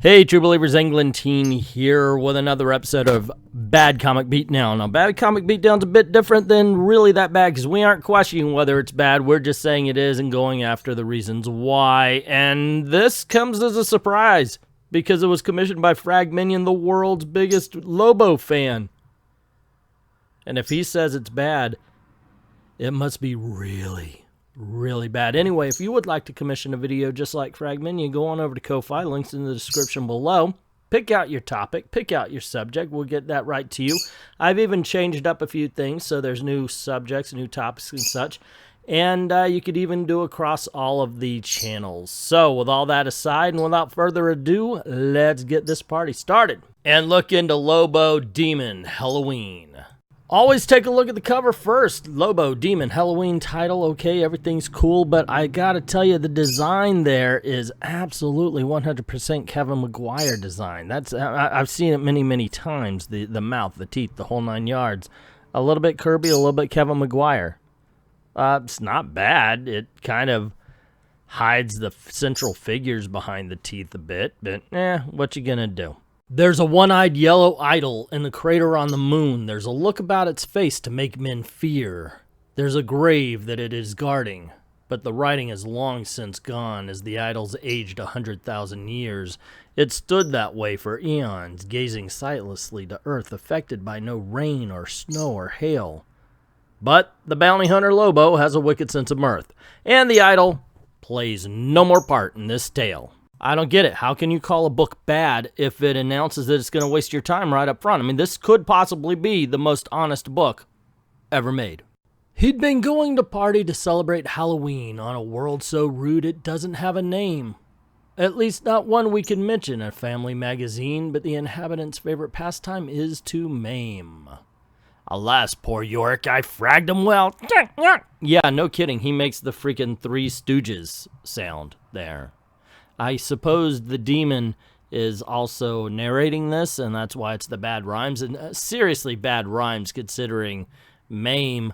Hey, True Believers, England here with another episode of Bad Comic Beatdown. Now, Bad Comic Beatdown's a bit different than really that bad because we aren't questioning whether it's bad. We're just saying it is and going after the reasons why. And this comes as a surprise because it was commissioned by FRAGMINION, the world's biggest Lobo fan. And if he says it's bad, it must be really bad. Anyway, if you would like to commission a video just like FRAGMINION, go on over to Ko-Fi, links in the description below. Pick out your topic, pick out your subject, we'll get that right to you. I've even changed up a few things, so there's new subjects, new topics and such. And you could even do across all of the channels. So, with all that aside, and without further ado, let's get this party started. And look into Lobo Demon Helloween. Always take a look at the cover first. Lobo Demon Helloween title, okay, everything's cool, but I gotta tell you, the design there is absolutely 100% Kevin Maguire design. I've seen it many times. The mouth, the teeth, the whole 9 yards. A little bit Kirby, a little bit Kevin Maguire. It's not bad. It kind of hides the central figures behind the teeth a bit, but what you gonna do? There's a one-eyed yellow idol in the crater on the moon. There's a look about its face to make men fear. There's a grave that it is guarding, but the writing is long since gone as the idol's aged 100,000 years. It stood that way for eons, gazing sightlessly to earth, affected by no rain or snow or hail. But the bounty hunter Lobo has a wicked sense of mirth, and the idol plays no more part in this tale. I don't get it. How can you call a book bad if it announces that it's going to waste your time right up front? I mean, this could possibly be the most honest book ever made. He'd been going to party to celebrate Halloween on a world so rude it doesn't have a name. At least not one we can mention, a family magazine, but the inhabitants' favorite pastime is to maim. Alas, poor Yorick, I fragged him well. Yeah, no kidding. He makes the freaking Three Stooges sound there. I suppose the demon is also narrating this, and that's why it's the bad rhymes. And seriously bad rhymes, considering maim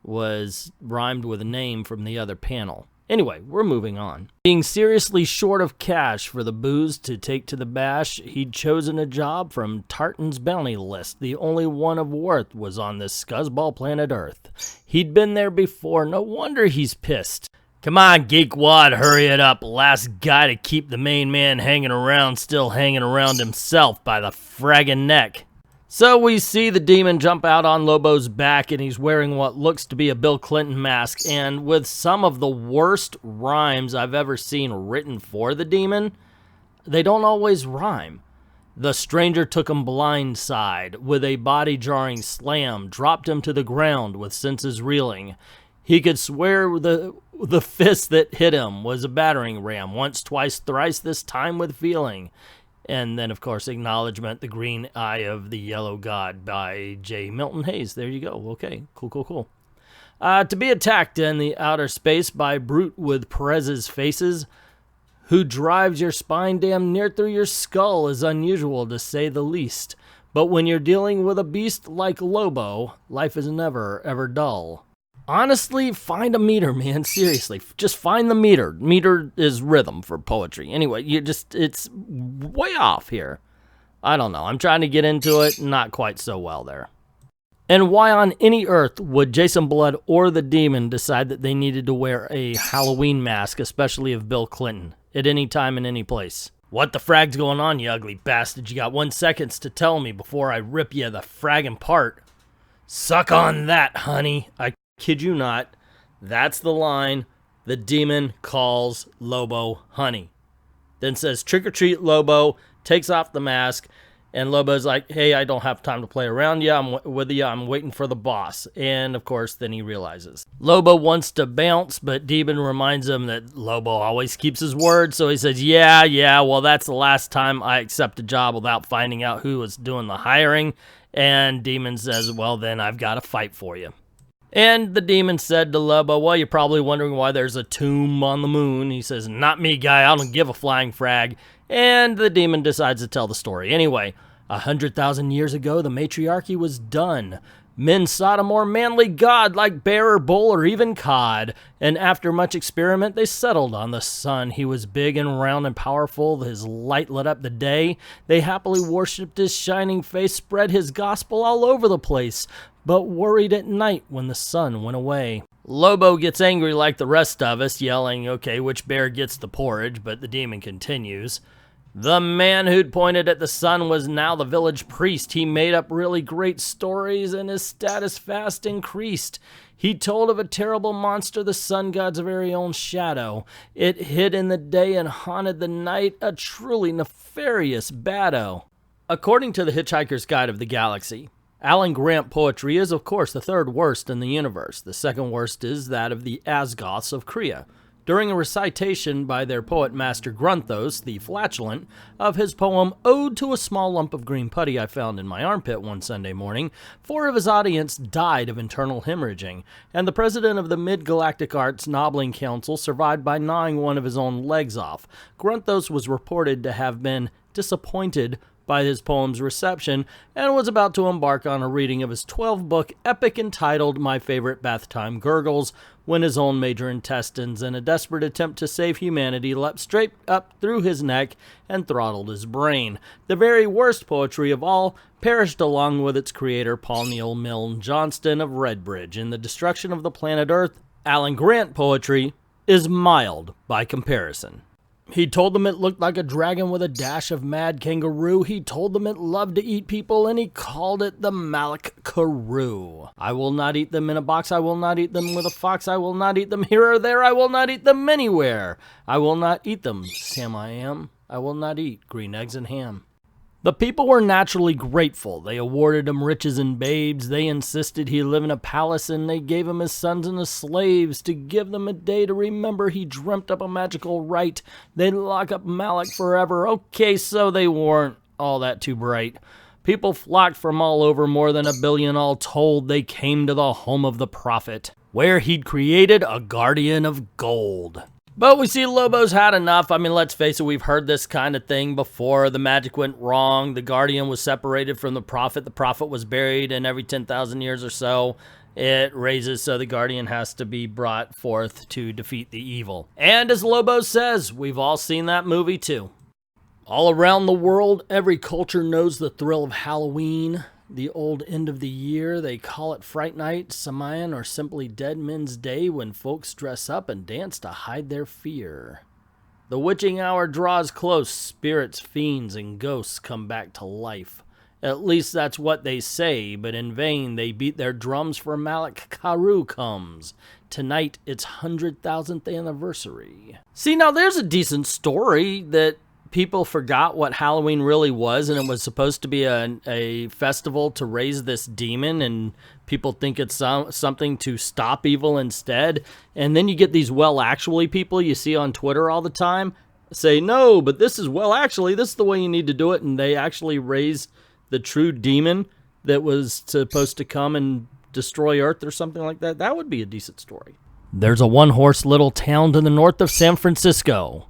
was rhymed with a name from the other panel. Anyway, we're moving on. Being seriously short of cash for the booze to take to the bash, he'd chosen a job from Tartan's bounty list. The only one of worth was on this scuzzball planet Earth. He'd been there before, no wonder he's pissed. Come on, Geekwad, hurry it up. Last guy to keep the main man hanging around, still hanging around himself by the fraggin' neck. So we see the demon jump out on Lobo's back, and he's wearing what looks to be a Bill Clinton mask, and with some of the worst rhymes I've ever seen written for the demon, they don't always rhyme. The stranger took him blindside, with a body-jarring slam, dropped him to the ground with senses reeling. He could swear the fist that hit him was a battering ram, once, twice, thrice, this time with feeling. And then, of course, acknowledgement, The Green Eye of the Yellow God by J. Milton Hayes. There you go. Okay, cool. To be attacked in the outer space by a brute with Perez's faces, who drives your spine damn near through your skull, is unusual, to say the least. But when you're dealing with a beast like Lobo, life is never, ever dull. Honestly, find a meter, man. Seriously, just find the meter. Meter is rhythm for poetry. Anyway, it's way off here. I don't know. I'm trying to get into it. Not quite so well there. And why on any earth would Jason Blood or the demon decide that they needed to wear a Halloween mask, especially of Bill Clinton, at any time and any place? What the frag's going on, you ugly bastard? You got 1 second to tell me before I rip you the fraggin' part. Suck on that, honey. I kid you not, that's the line the demon calls Lobo honey. Then says, trick or treat, Lobo, takes off the mask, and Lobo's like, hey, I don't have time to play around you, I'm with you, I'm waiting for the boss. And of course, then he realizes. Lobo wants to bounce, but Demon reminds him that Lobo always keeps his word, so he says, yeah, well, that's the last time I accept a job without finding out who was doing the hiring. And Demon says, well, then I've got to fight for you. And the demon said to Lobo, well, you're probably wondering why there's a tomb on the moon. He says, not me, guy. I don't give a flying frag. And the demon decides to tell the story. Anyway, 100,000 years ago, the matriarchy was done. Men sought a more manly god like bear or bull or even cod, and after much experiment they settled on the sun. He was big and round and powerful, his light lit up the day. They happily worshipped his shining face, spread his gospel all over the place, but worried at night when the sun went away. Lobo gets angry like the rest of us, yelling, okay, which bear gets the porridge, but the demon continues. The man who'd pointed at the sun was now the village priest. He made up really great stories and his status fast increased. He told of a terrible monster, the sun god's very own shadow. It hid in the day and haunted the night, a truly nefarious baddo. According to the Hitchhiker's Guide of the Galaxy, Alan Grant poetry is, of course, the third worst in the universe. The second worst is that of the Asgoths of Kree. During a recitation by their poet master Grunthos, the flatulent, of his poem Ode to a Small Lump of Green Putty I Found in My Armpit one Sunday morning, 4 of his audience died of internal hemorrhaging, and the president of the Mid-Galactic Arts Nobbling Council survived by gnawing one of his own legs off. Grunthos was reported to have been disappointed by his poem's reception, and was about to embark on a reading of his 12-book epic entitled My Favorite Bath Time Gurgles, when his own major intestines, in a desperate attempt to save humanity, leapt straight up through his neck and throttled his brain. The very worst poetry of all perished along with its creator, Paul Neil Milne Johnston of Redbridge. In the destruction of the planet Earth, Alan Grant poetry is mild by comparison. He told them it looked like a dragon with a dash of mad kangaroo. He told them it loved to eat people, and he called it the Malak Karoo. I will not eat them in a box. I will not eat them with a fox. I will not eat them here or there. I will not eat them anywhere. I will not eat them, Sam I am. I will not eat green eggs and ham. The people were naturally grateful. They awarded him riches and babes. They insisted he live in a palace, and they gave him his sons and his slaves to give them a day to remember he dreamt up a magical rite. They'd lock up Malak forever. Okay, so they weren't all that too bright. People flocked from all over, more than 1 billion all told. They came to the home of the prophet, where he'd created a guardian of gold. But we see Lobo's had enough. I mean, let's face it, we've heard this kind of thing before. The magic went wrong. The Guardian was separated from the Prophet. The Prophet was buried, and every 10,000 years or so, it raises, so the Guardian has to be brought forth to defeat the evil. And as Lobo says, we've all seen that movie too. All around the world, every culture knows the thrill of Halloween. The old end of the year, they call it Fright Night, Samayan, or simply Dead Men's Day, when folks dress up and dance to hide their fear. The witching hour draws close. Spirits, fiends, and ghosts come back to life. At least that's what they say, but in vain they beat their drums, for Malak Karoo comes. Tonight, it's 100,000th anniversary. See, now there's a decent story that people forgot what Halloween really was, and it was supposed to be a festival to raise this demon, and people think it's something to stop evil instead. And then you get these well-actually people you see on Twitter all the time say, no, but this is well-actually, this is the way you need to do it, and they actually raise the true demon that was supposed to come and destroy Earth or something like that. That would be a decent story. There's a one-horse little town to the north of San Francisco.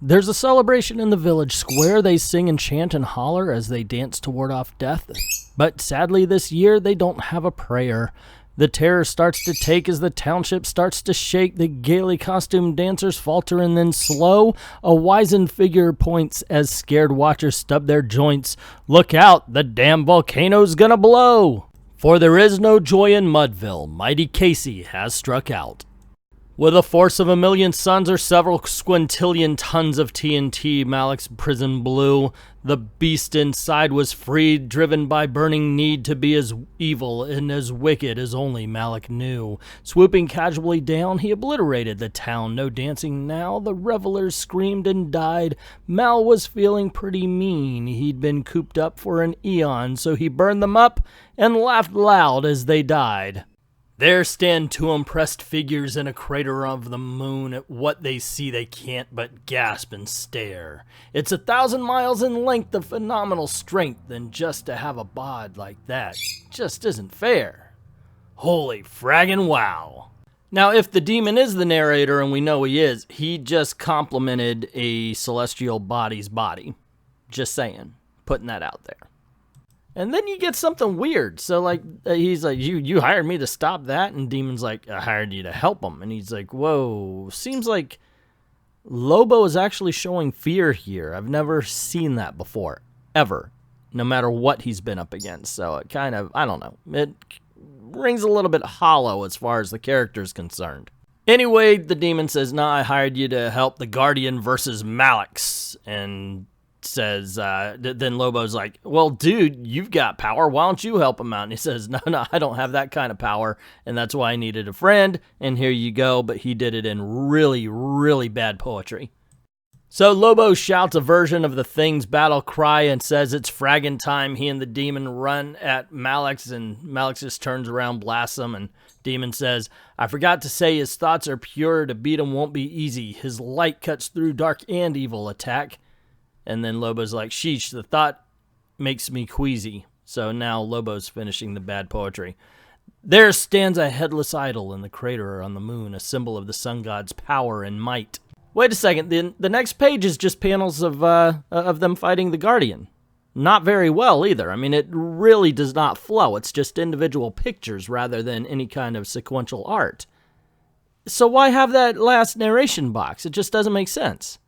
There's a celebration in the village square. They sing and chant and holler as they dance to ward off death. But sadly this year they don't have a prayer. The terror starts to take as the township starts to shake. The gaily costumed dancers falter, and then slow, a wizened figure points as scared watchers stub their joints. Look out, the damn volcano's gonna blow! For there is no joy in Mudville. Mighty Casey has struck out. With a force of 1 million suns or several squintillion tons of TNT, Malak's prison blew. The beast inside was freed, driven by burning need to be as evil and as wicked as only Malak knew. Swooping casually down, he obliterated the town. No dancing now, the revelers screamed and died. Mal was feeling pretty mean. He'd been cooped up for an eon, so he burned them up and laughed loud as they died. There stand 2 impressed figures in a crater of the moon. At what they see they can't but gasp and stare. It's 1,000 miles in length of phenomenal strength, and just to have a bod like that just isn't fair. Holy fraggin' wow. Now, if the demon is the narrator, and we know he is, he just complimented a celestial body's body. Just saying. Putting that out there. And then you get something weird. So, like, he's like, you hired me to stop that? And Demon's like, I hired you to help him. And he's like, whoa, seems like Lobo is actually showing fear here. I've never seen that before, ever, no matter what he's been up against. So it kind of, I don't know, it rings a little bit hollow as far as the character is concerned. Anyway, the Demon says, nah, I hired you to help the Guardian versus Malix. And says, then Lobo's like, well, dude, you've got power. Why don't you help him out? And he says, no, I don't have that kind of power. And that's why I needed a friend. And here you go. But he did it in really, really bad poetry. So Lobo shouts a version of the Thing's battle cry and says it's fragging time. He and the Demon run at Malix, and Malix just turns around, blasts him, and Demon says, I forgot to say his thoughts are pure. To beat him won't be easy. His light cuts through dark and evil attack. And then Lobo's like, sheesh, the thought makes me queasy. So now Lobo's finishing the bad poetry. There stands a headless idol in the crater on the moon, a symbol of the sun god's power and might. Wait a second, the next page is just panels of them fighting the Guardian. Not very well either. I mean, it really does not flow. It's just individual pictures rather than any kind of sequential art. So why have that last narration box? It just doesn't make sense.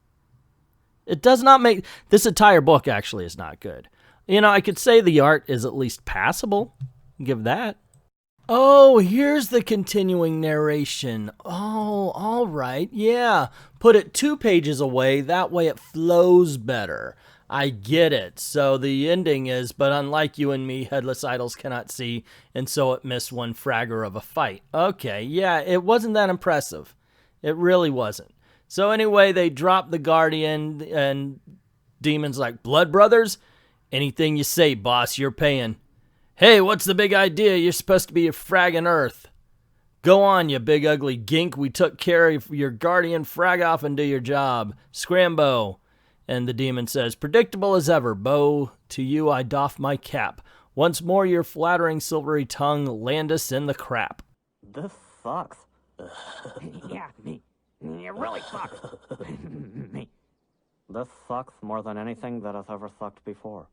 It does not make... This entire book actually is not good. You know, I could say the art is at least passable. Give that. Oh, here's the continuing narration. Oh, all right. Yeah. Put it 2 pages away. That way it flows better. I get it. So the ending is, but unlike you and me, headless idols cannot see, and so it missed one fragger of a fight. Okay, yeah, it wasn't that impressive. It really wasn't. So anyway, they drop the Guardian, and Demon's like, Blood Brothers? Anything you say, boss, you're paying. Hey, what's the big idea? You're supposed to be a fragging Earth. Go on, you big ugly gink. We took care of your Guardian. Frag off and do your job. Scrambo. And the Demon says, predictable as ever, Bo. To you I doff my cap. Once more your flattering silvery tongue land us in the crap. This sucks. Yeah, me. It really sucks. This sucks more than anything that has ever sucked before.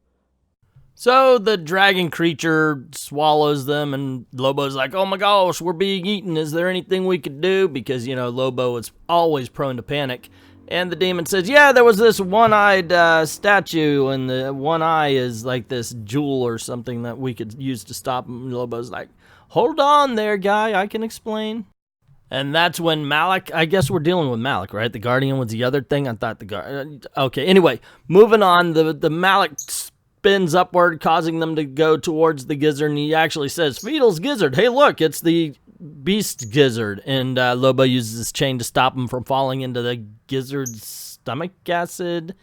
So the dragon creature swallows them, and Lobo's like, oh my gosh, we're being eaten. Is there anything we could do? Because, you know, Lobo is always prone to panic. And the Demon says, yeah, there was this one-eyed statue, and the one eye is like this jewel or something that we could use to stop him. And Lobo's like, hold on there, guy, I can explain. And that's when Malik, I guess we're dealing with Malik, right? The Guardian was the other thing? I thought the Guardian, okay, anyway, moving on, the Malik spins upward, causing them to go towards the gizzard, and he actually says, Fetal's gizzard, hey look, it's the beast gizzard, and Lobo uses his chain to stop him from falling into the gizzard's stomach acid,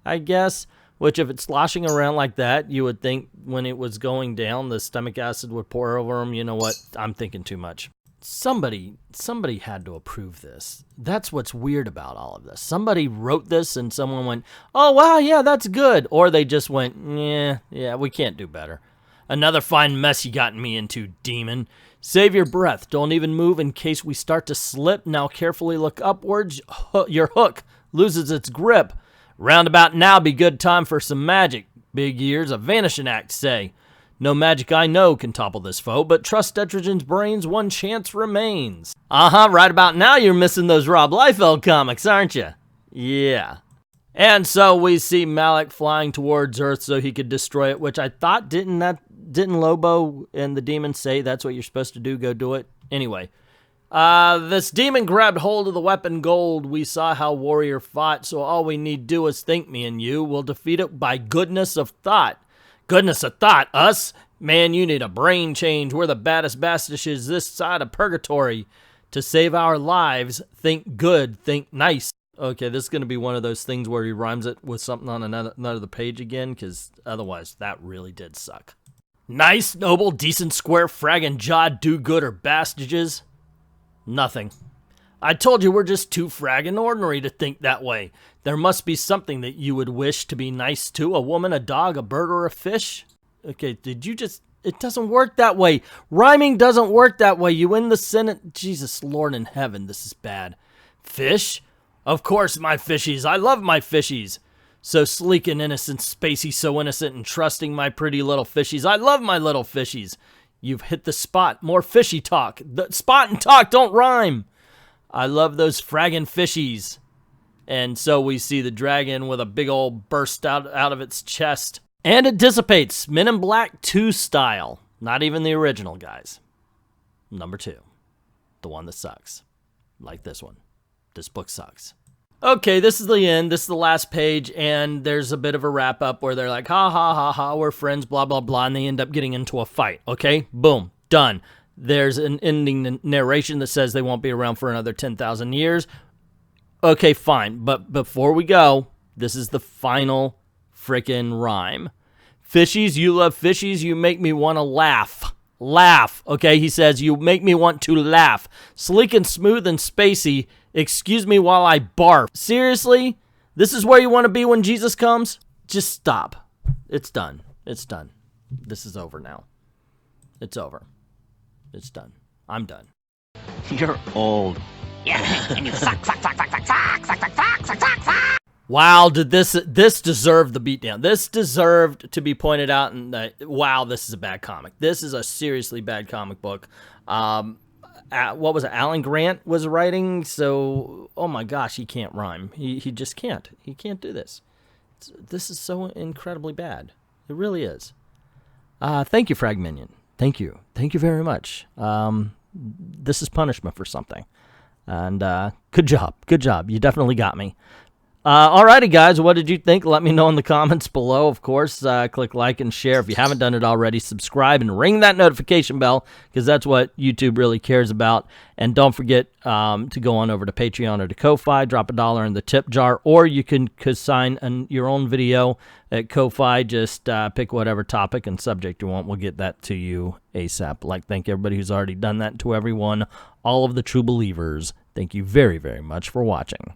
I guess, which if it's sloshing around like that, you would think when it was going down, the stomach acid would pour over him. You know what? I'm thinking too much. Somebody had to approve this. That's what's weird about all of this. Somebody wrote this and someone went, oh, wow, yeah, that's good. Or they just went, yeah, we can't do better. Another fine mess you got me into, Demon. Save your breath. Don't even move in case we start to slip. Now carefully look upwards. Your hook loses its grip. Roundabout now be good time for some magic. Big ears, a vanishing act, say. No magic I know can topple this foe, but trust Detrigen's brains, one chance remains. Right about now you're missing those Rob Liefeld comics, aren't you? Yeah. And so we see Malik flying towards Earth so he could destroy it, which I thought, didn't Lobo and the Demon say that's what you're supposed to do, go do it? Anyway. This Demon grabbed hold of the weapon gold. We saw how Warrior fought, so all we need do is think, me and you. We'll defeat it by goodness of thought. Goodness of thought, us? Man, you need a brain change. We're the baddest bastishes this side of purgatory. To save our lives, think good, think nice. Okay, this is going to be one of those things where he rhymes it with something on another page again, because otherwise that really did suck. Nice, noble, decent, square, fragging, jawed, do-gooder bastages. Nothing. I told you we're just too fragging ordinary to think that way. There must be something that you would wish to be nice to. A woman, a dog, a bird, or a fish? Okay, did you just... It doesn't work that way. Rhyming doesn't work that way. You win the Senate... Jesus, Lord in heaven, this is bad. Fish? Of course, my fishies. I love my fishies. So sleek and innocent, Spacey, so innocent and trusting my pretty little fishies. I love my little fishies. You've hit the spot. More fishy talk. The spot and talk don't rhyme. I love those fraggin' fishies. And so we see the dragon with a big old burst out of its chest. And it dissipates. Men in Black 2 style. Not even the original, guys. Number 2. The one that sucks. Like this one. This book sucks. Okay, this is the end. This is the last page, and there's a bit of a wrap-up where they're like, ha, ha, ha, ha, we're friends, blah, blah, blah, and they end up getting into a fight, okay? Boom, done. There's an ending narration that says they won't be around for another 10,000 years. Okay, fine, but before we go, this is the final frickin' rhyme. Fishies, you love fishies, you make me want to laugh. Laugh, okay? He says, you make me want to laugh. Sleek and smooth and spacey, excuse me while I barf. Seriously? This is where you want to be when Jesus comes? Just stop. It's done. It's done. This is over now. It's over. It's done. I'm done. You're old. Yeah, and you suck. Wow, did this deserve the beatdown? This deserved to be pointed out, and wow, this is a bad comic. This is a seriously bad comic book. What was it? Alan Grant was writing, so oh my gosh, he can't rhyme. He just can't. He can't do this. This is so incredibly bad. It really is. Thank you, FRAGMINION. Thank you very much. This is punishment for something, and good job. You definitely got me. Alrighty, guys, what did you think? Let me know in the comments below. Of course, click like and share. If you haven't done it already, subscribe and ring that notification bell, because that's what YouTube really cares about. And don't forget to go on over to Patreon or to Ko-Fi, drop $1 in the tip jar, or you can consign your own video at Ko-Fi. Just pick whatever topic and subject you want. We'll get that to you ASAP. Thank everybody who's already done that. To everyone, all of the true believers, thank you very, very much for watching.